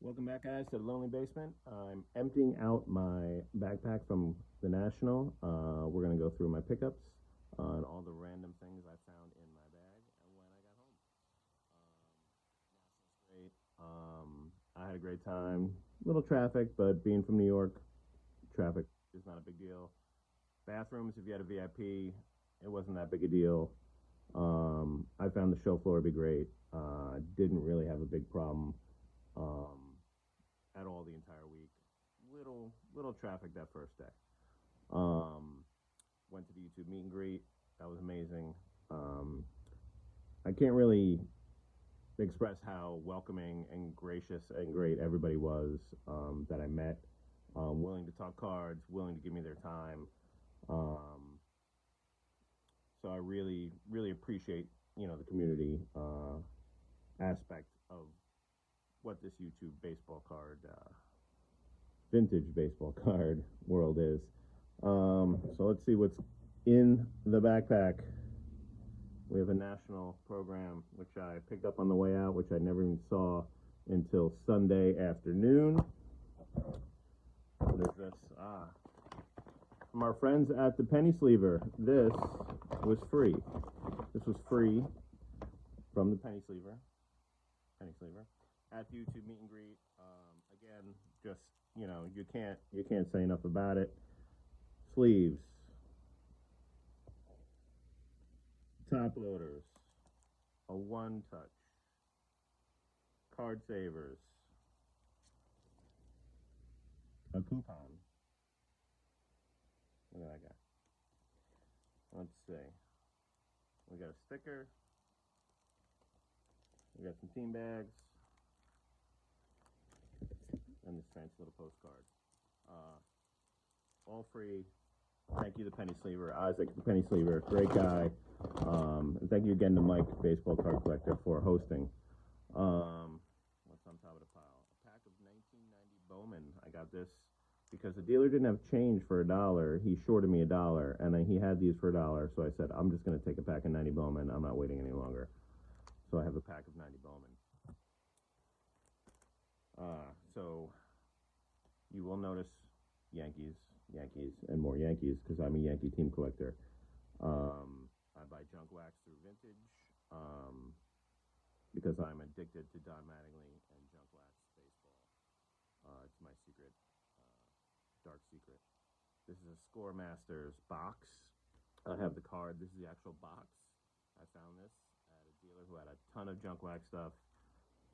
Welcome back, guys, to the Lonely Basement. I'm emptying out my backpack from the National. We're going to go through my pickups and all the random things I found in my bag and when I got home. National's great. I had a great time. Little traffic, but being from New York, traffic is not a big deal. Bathrooms, if you had a VIP, it wasn't that big a deal. I found the show floor to be great. Didn't really have a big problem. Um, at all the entire week. Little traffic that first day. Um, Went to the YouTube meet and greet. That was amazing. Um, I can't really express how welcoming and gracious and great everybody was that I met. Willing to talk cards, willing to give me their time. Um, so I really appreciate the community aspect of what this YouTube baseball card, vintage baseball card world is. So let's see what's in the backpack. We have a national program, which I picked up on the way out, which I never even saw until Sunday afternoon. What is this? From our friends at the Penny Sleever. This was free. This was free from the Penny Sleever. At the YouTube meet and greet. Again, just you can't say enough about it. Sleeves, top loaders, a one touch, card savers, a coupon. Look at that guy. Let's see. We got a sticker. We got some team bags. And this fancy little postcard. All free. Thank you, the Penny Sleever. Isaac, the Penny Sleever, great guy. And thank you again to Mike, Baseball Card Collector, for hosting. What's on top of the pile? A pack of 1990 Bowman. I got this because the dealer didn't have change for $1. He shorted me $1, and then he had these for $1. So I said, I'm just going to take a pack of 90 Bowman. I'm not waiting any longer. So I have a pack of 90 Bowman. So you will notice Yankees, and more Yankees because I'm a Yankee team collector. I buy junk wax through vintage because I'm addicted to Don Mattingly and junk wax baseball. It's my secret, dark secret. This is a Score Masters box. I have the card. This is the actual box. I found this at a dealer who had a ton of junk wax stuff.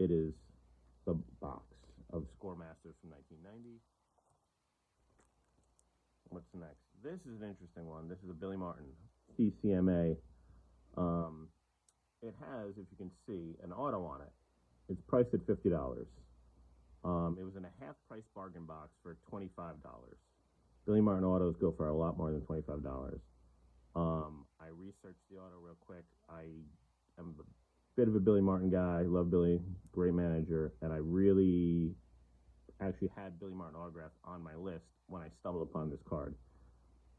It is the box of Score Masters from 1990. What's next? This is an interesting one. This is a Billy Martin CCMA. It has, if you can see, an auto on it. It's priced at $50. It was in a half-price bargain box for $25. Billy Martin autos go for a lot more than $25. I researched the auto real quick. I am a bit of a Billy Martin guy. Love Billy, great manager, and I really actually had Billy Martin autograph on my list when I stumbled upon this card.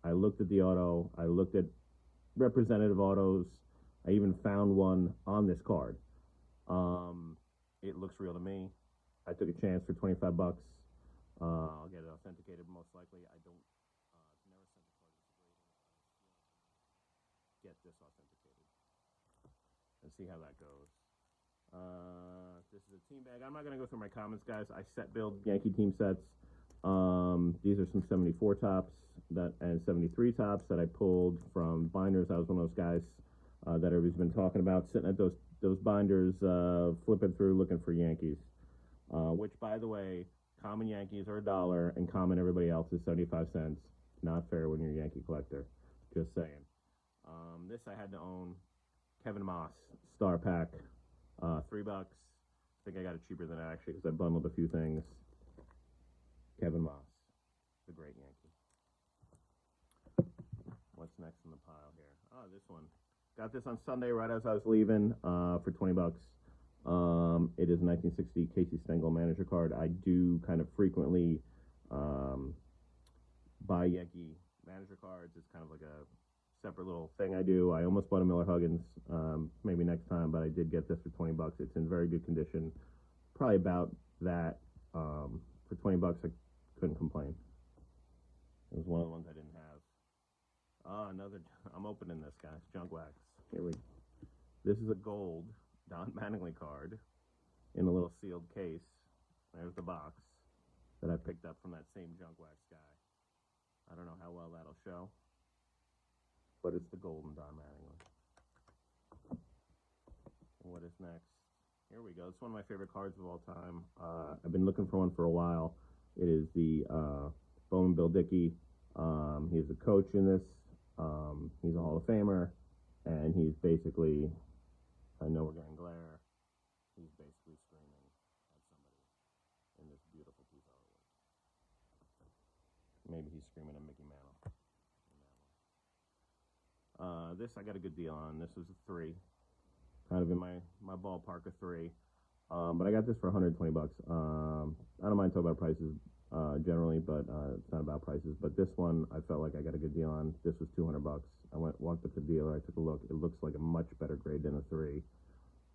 I looked at the auto. I looked at representative autos. I even found one on this card. It looks real to me. I took a chance for $25. I'll get it authenticated most likely. I don't. Never sent the card to get this authenticated and see how that goes. This is a team bag. I'm not going to go through my comments, guys. I set build Yankee team sets. These are some 74 tops and 73 tops that I pulled from binders. I was one of those guys that everybody's been talking about, sitting at those binders, flipping through, looking for Yankees. Which, by the way, common Yankees are $1, and common everybody else is 75 cents. Not fair when you're a Yankee collector. Just saying. This I had to own. Kevin Moss Star Pack, $3. I think I got it cheaper than that actually because I bundled a few things. Kevin Moss, the great Yankee. What's next in the pile here? Oh, this one. Got this on Sunday right as I was leaving for $20. It is a 1960 Casey Stengel manager card. I do kind of frequently buy Yankee manager cards. It's kind of like a separate little thing I do. I almost bought a Miller Huggins, maybe next time, but I did get this for $20. It's in very good condition. Probably about that For 20 bucks, I couldn't complain. It was one of the ones I didn't have. Another. I'm opening this, guys. Junk wax. Here we. This is a gold Don Mattingly card in a little sealed case. There's the box that I picked up from that same junk wax guy. I don't know how well that'll show, but it's the golden Don Mattingly. What is next? Here we go. It's one of my favorite cards of all time. I've been looking for one for a while. It is the Bowman Bill Dickey. He's a coach in this. He's a Hall of Famer, and he's basically, I know we're getting glare, he's basically screaming at somebody in this beautiful piece of artwork. Maybe he's screaming at Mickey Mantle in that one. This I got a good deal on. This was a 3. Kind of in my ballpark of 3. But I got this for 120 bucks. I don't mind talking about prices generally, but it's not about prices. But this one, I felt like I got a good deal on. This was 200 bucks. I walked up to the dealer. I took a look. It looks like a much better grade than a 3.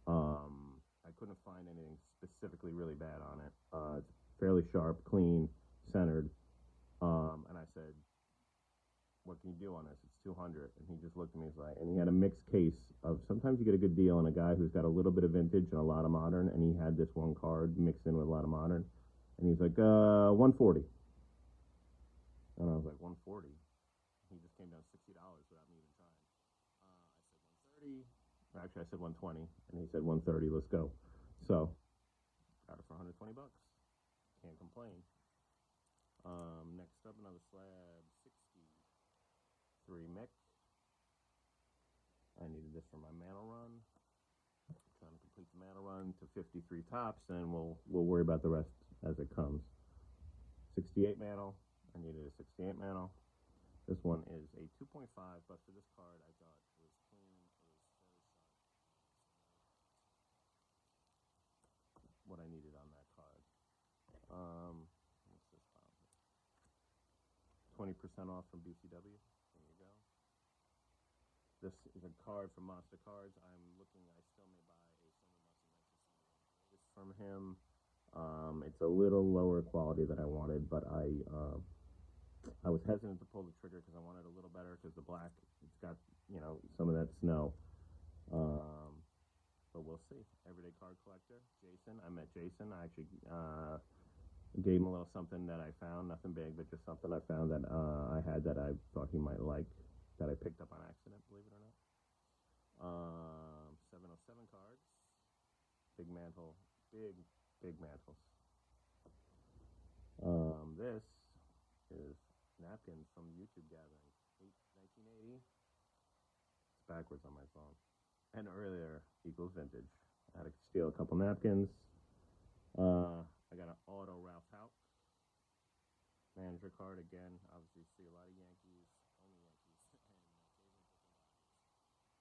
I couldn't find anything specifically really bad on it. It's fairly sharp, clean, centered. And I said, what can you do on this? It's 200. And he just looked at me, he's like, and he had a mixed case of, sometimes you get a good deal on a guy who's got a little bit of vintage and a lot of modern, and he had this one card mixed in with a lot of modern. And he's like, 140. And I was like, 140? He just came down $60 without me even trying. I said 130. Actually, I said 120, and he said 130. Let's go. So, got it for 120 bucks. Can't complain. Next up, another slab, 63 Mick. I needed this for my mantle run. Trying to complete the mantle run to 53 tops, and we'll worry about the rest as it comes. 68 mantle. I needed a 68 mantle. This one is a 2.5, but for this card, I thought it was clean. It was fairly sharp. What I needed on that card. What's this file? 20% off from BCW. There you go. This is a card from Monster Cards. I'm looking. I still may buy a Summer Monster 1971 from him. It's a little lower quality than I wanted, but I was hesitant to pull the trigger because I wanted a little better because the black, it's got, some of that snow. But we'll see. Everyday card collector, Jason. I met Jason. I actually gave him a little something that I found, nothing big, but just something I found that I had that I thought he might like, that I picked up on accident, believe it or not. 707 cards. Big mantle. Big mantles. This is napkins from YouTube gathering. 1980. It's backwards on my phone. And earlier equals vintage. I had to steal a couple napkins. I got an auto Ralph Houk manager card again. Obviously, see a lot of Yankees, only Yankees, and occasionally picking Dodgers,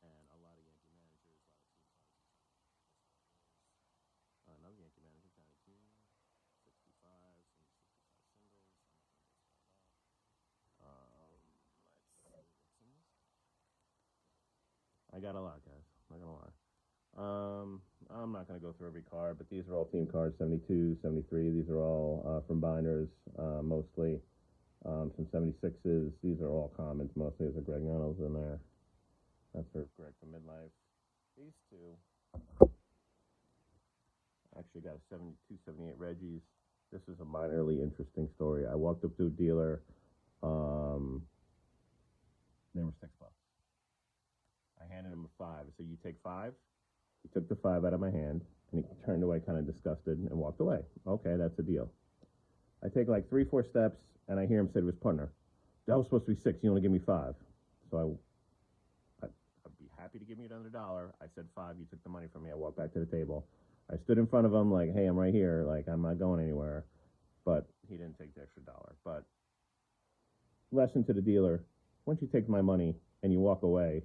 and a lot of Yankee managers, a lot of team cards. Another Yankee manager, Johnny Kuhn, 65, some 65 singles. I'm not going to get started off. Let's see what's in this. I got a lot, guys. Not gonna lie. I'm not going to go through every card, but these are all team cards, 72, 73. These are all from binders, mostly. Some 76s. These are all commons, mostly. There's a Greg Reynolds in there. That's for Greg from Midlife. These two. Actually got a 72, 78 Reggie's. This is a minorly interesting story. I walked up to a dealer. They were $6. I handed him a 5. I said, you take 5? He took the 5 out of my hand, and he turned away kind of disgusted and walked away. Okay, that's a deal. I take like 3-4 steps, and I hear him say to his partner, that was supposed to be 6. You only give me 5. So I'd be happy to give me another $1. I said 5. You took the money from me. I walked back to the table. I stood in front of him like, hey, I'm right here. Like, I'm not going anywhere. But he didn't take the extra $1. But lesson to the dealer, once you take my money and you walk away,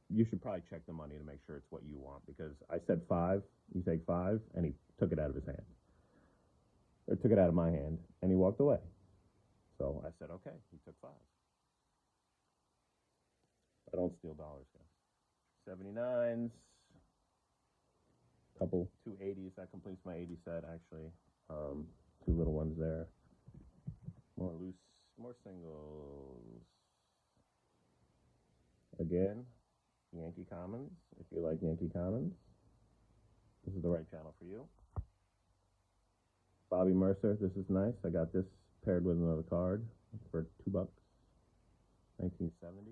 you should probably check the money to make sure it's what you want, because I said 5, you take 5, and he took it out of his hand. Or took it out of my hand, and he walked away. So I said, okay, he took 5. I don't steal dollars, guys. 79s. Couple 280s. That completes my 80 set, actually. Two little ones there. More loose, more singles. Again, Yankee Commons. If you like Yankee Commons, this is the right channel for you. Bobby Mercer. This is nice. I got this paired with another card for $2. 1970.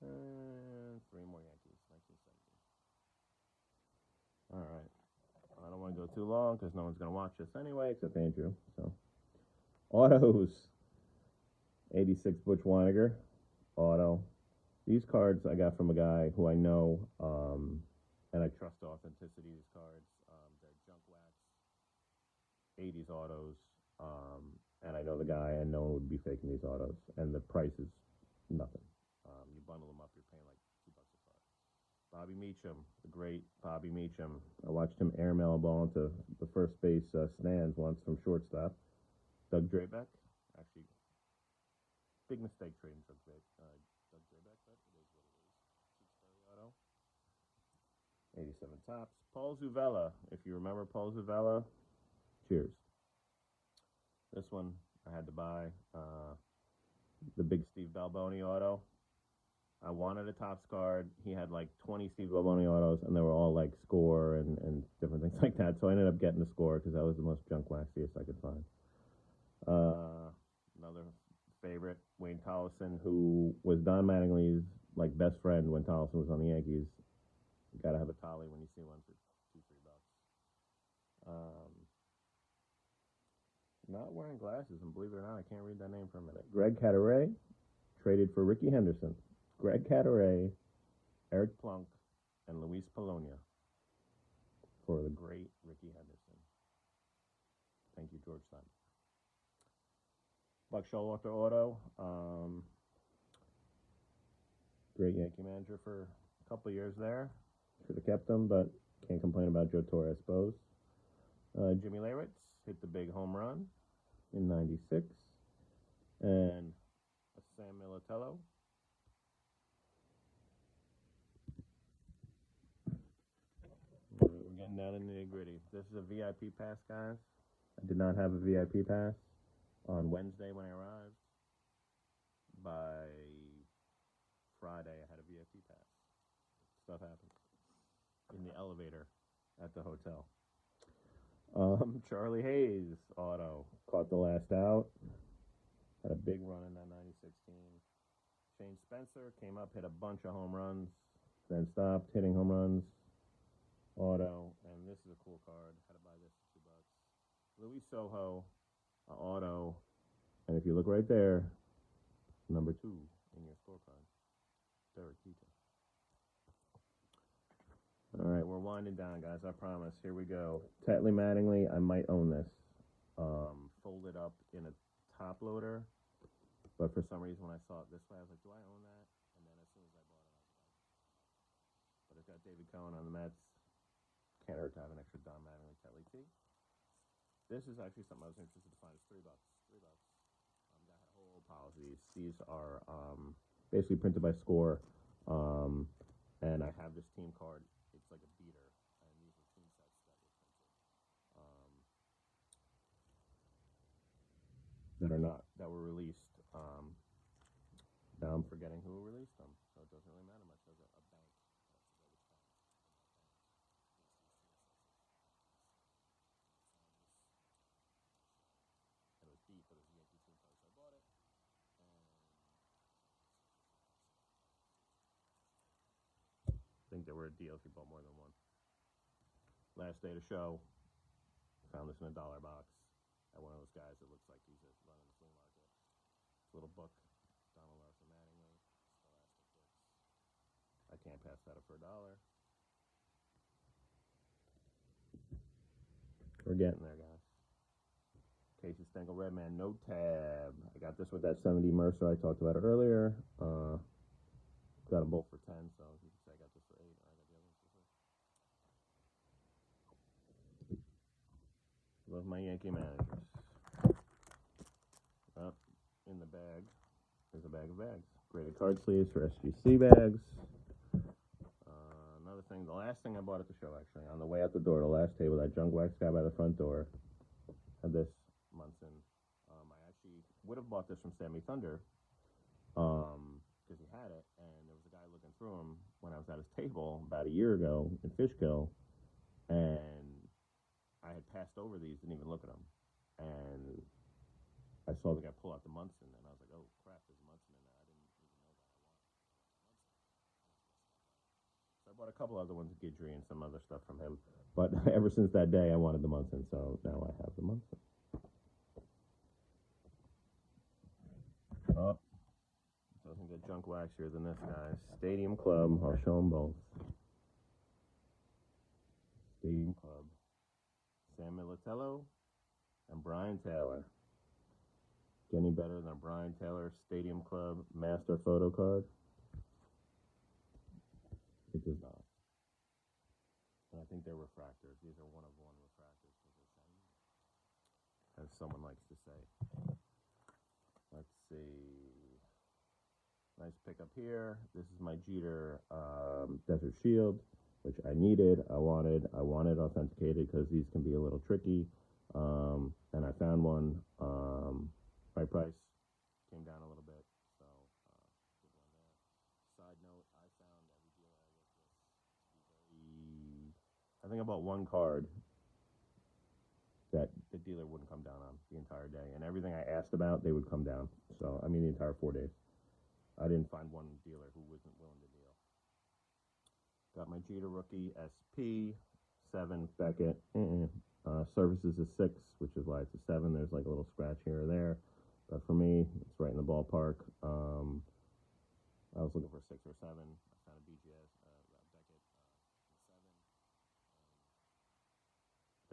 And three more Yankees. 1970. All right. I don't want to go too long because no one's going to watch this anyway except Andrew. So, autos. 86 Butch Weiniger. Auto. These cards I got from a guy who I know, and I trust the authenticity of these cards. They're junk wax, 80s autos, and I know the guy, and no one would be faking these autos. And the price is nothing. You bundle them up, you're paying like $2 a card. Bobby Meacham, the great Bobby Meacham. I watched him airmail a ball into the first base stands once from shortstop. Doug Drabeck, actually, big mistake trading Doug Drabeck, but it is what it is. Tewksbury auto. 87 Topps. Paul Zuvella, if you remember Paul Zuvella, cheers. This one I had to buy. The big Steve Balboni auto. I wanted a Topps card. He had like 20 Steve Balboni autos, and they were all like score and different things like that. So I ended up getting the score because that was the most junk waxiest I could find. Another favorite, Wayne Tollefson, who was Don Mattingly's like best friend when Tollefson was on the Yankees. You gotta have a Tolly when you see one for $2-3. Not wearing glasses, and believe it or not, I can't read that name for a minute. Greg Cadaret, traded for Ricky Henderson. Greg Cadaret, Eric Plunk, and Luis Polonia for the great Ricky Henderson. Thank you, George Simon. Buck Showalter auto. Great Yankee manager for a couple of years there. Should have kept him, but can't complain about Joe Torre, I suppose. Jimmy Leyritz hit the big home run in '96. And Sam Militello. We're getting down in the nitty-gritty. This is a VIP pass, guys. I did not have a VIP pass on Wednesday when I arrived. By Friday, I had a VIP pass. Stuff happens. In the elevator at the hotel. Charlie Hayes, auto. Caught the last out. Had a big run in that 96 team. Shane Spencer came up, hit a bunch of home runs, then stopped hitting home runs. Auto. And this is a cool card. Had to buy this for $2. Luis Sojo, auto. And if you look right there, number 2 in your scorecard. Derek Jeter. All right, we're winding down, guys. I promise. Here we go. Tetley Mattingly, I might own this. Folded up in a top loader. But for some reason, when I saw it this way, I was like, do I own that? And then as soon as I bought it, I was like, but it's got David Cohen on the Mets. Can't hurt to have an extra Don Mattingly Tetley tee. This is actually something I was interested to find. It's $3. $3. Got whole policies. These are basically printed by Score. And I have this team card. It's like a beater. And these are team sets that were printed. That were released. Now I'm forgetting who released them, so it doesn't really matter much. There's a bank. It was beat, but it was a Yankee team card, so I bought it. I think they were a deal if you bought more than one. Last day of the show, found this in a dollar box at one of those guys that looks like he's running the flea market. This little book, Donald Larson Mattingly, Scholastic Books. I can't pass that up for $1. We're getting there, guys. Casey Stengel Redman, no tab. I got this with that 70 Mercer I talked about earlier. Got them both for 10, so you can say I got this for 8, or I got the other ones for 3. Love my Yankee managers. Up in the bag, there's a bag of bags. Graded card sleeves for SGC bags. Another thing. The last thing I bought at the show, actually, on the way out the door, the last table, that junk wax guy by the front door had this Munson. I actually would have bought this from Sammy Thunder because he had it, and there was a guy looking through him when I was at his table about a year ago in Fishkill, and I had passed over these, didn't even look at them, and I saw the guy pull out the Munson, and I was like, oh crap, there's a Munson in there. I didn't even know that I wanted Munson. So I bought a couple other ones, Guidry and some other stuff from him, but ever since that day, I wanted the Munson, so now I have the Munson. Oh, doesn't get junk waxier than this, guys. Stadium Club. I'll show them both. Stadium Club. Sam Militello and Brian Taylor. Get any better than a Brian Taylor Stadium Club Master Photo Card? It does not. And I think they're refractors. These are one-of-one refractors because they're shiny, as someone likes to say. Let's see. Nice pickup here. This is my Jeter Desert Shield, which I needed. I wanted authenticated because these can be a little tricky. And I found one. My price came down a little bit, so good one there. Side note: I found every dealer I worked with to be very. I think I bought one card that the dealer wouldn't come down on the entire day, and everything I asked about, they would come down. So I mean, the entire 4 days. I didn't find one dealer who wasn't willing to deal. Got my Jeter rookie SP 7 Beckett. Services is 6, which is why it's a 7. There's like a little scratch here or there, but for me, it's right in the ballpark. I was looking for 6 or 7. I found a BGS Beckett 7.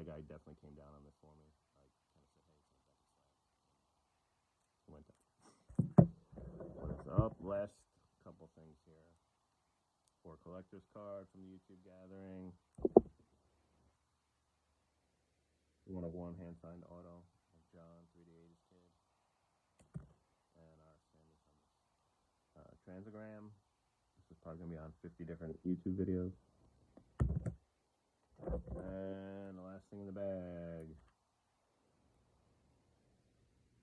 The guy definitely came down on this for me. I kind of said, "Hey, it's a Beckett slab." Went down. What is up? Last couple things here. For collector's card from the YouTube gathering. One-of-one hand-signed auto of John, 3D80's kid. And our Sammy Summers. Transagram. This is probably going to be on 50 different YouTube videos. And the last thing in the bag.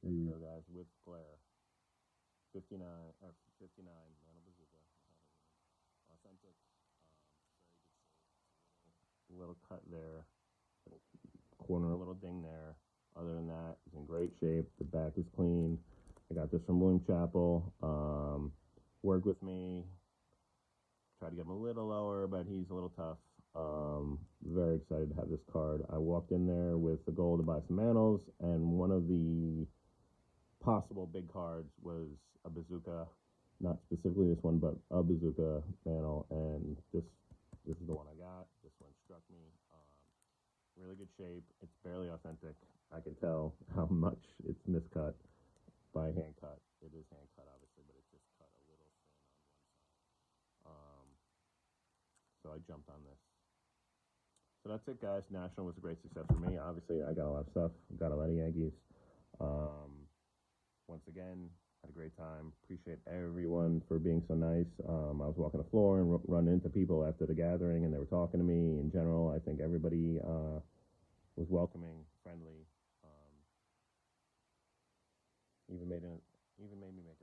There you go, guys, with glare. 59, Mantle Bazooka. Authentic. Very good shape. Little cut there. Corner, a little ding there. Other than that, it's in great shape. The back is clean. I got this from William Chappell. Worked with me. Tried to get him a little lower, but he's a little tough. Very excited to have this card. I walked in there with the goal to buy some mantles, and one of the possible big cards was a bazooka. Not specifically this one, but a bazooka mantle, and this is the one I got. This one struck me. Really good shape. It's barely authentic. I can tell how much it's miscut by hand cut. It is hand cut, obviously, but it's just cut a little thin on one side. So I jumped on this. So that's it, guys. National was a great success for me. Obviously, I got a lot of stuff. Got a lot of Yankees. Once again, had a great time. Appreciate everyone for being so nice. I was walking the floor and run into people after the gathering, and they were talking to me. In general, I think everybody was welcoming, friendly. Even made me make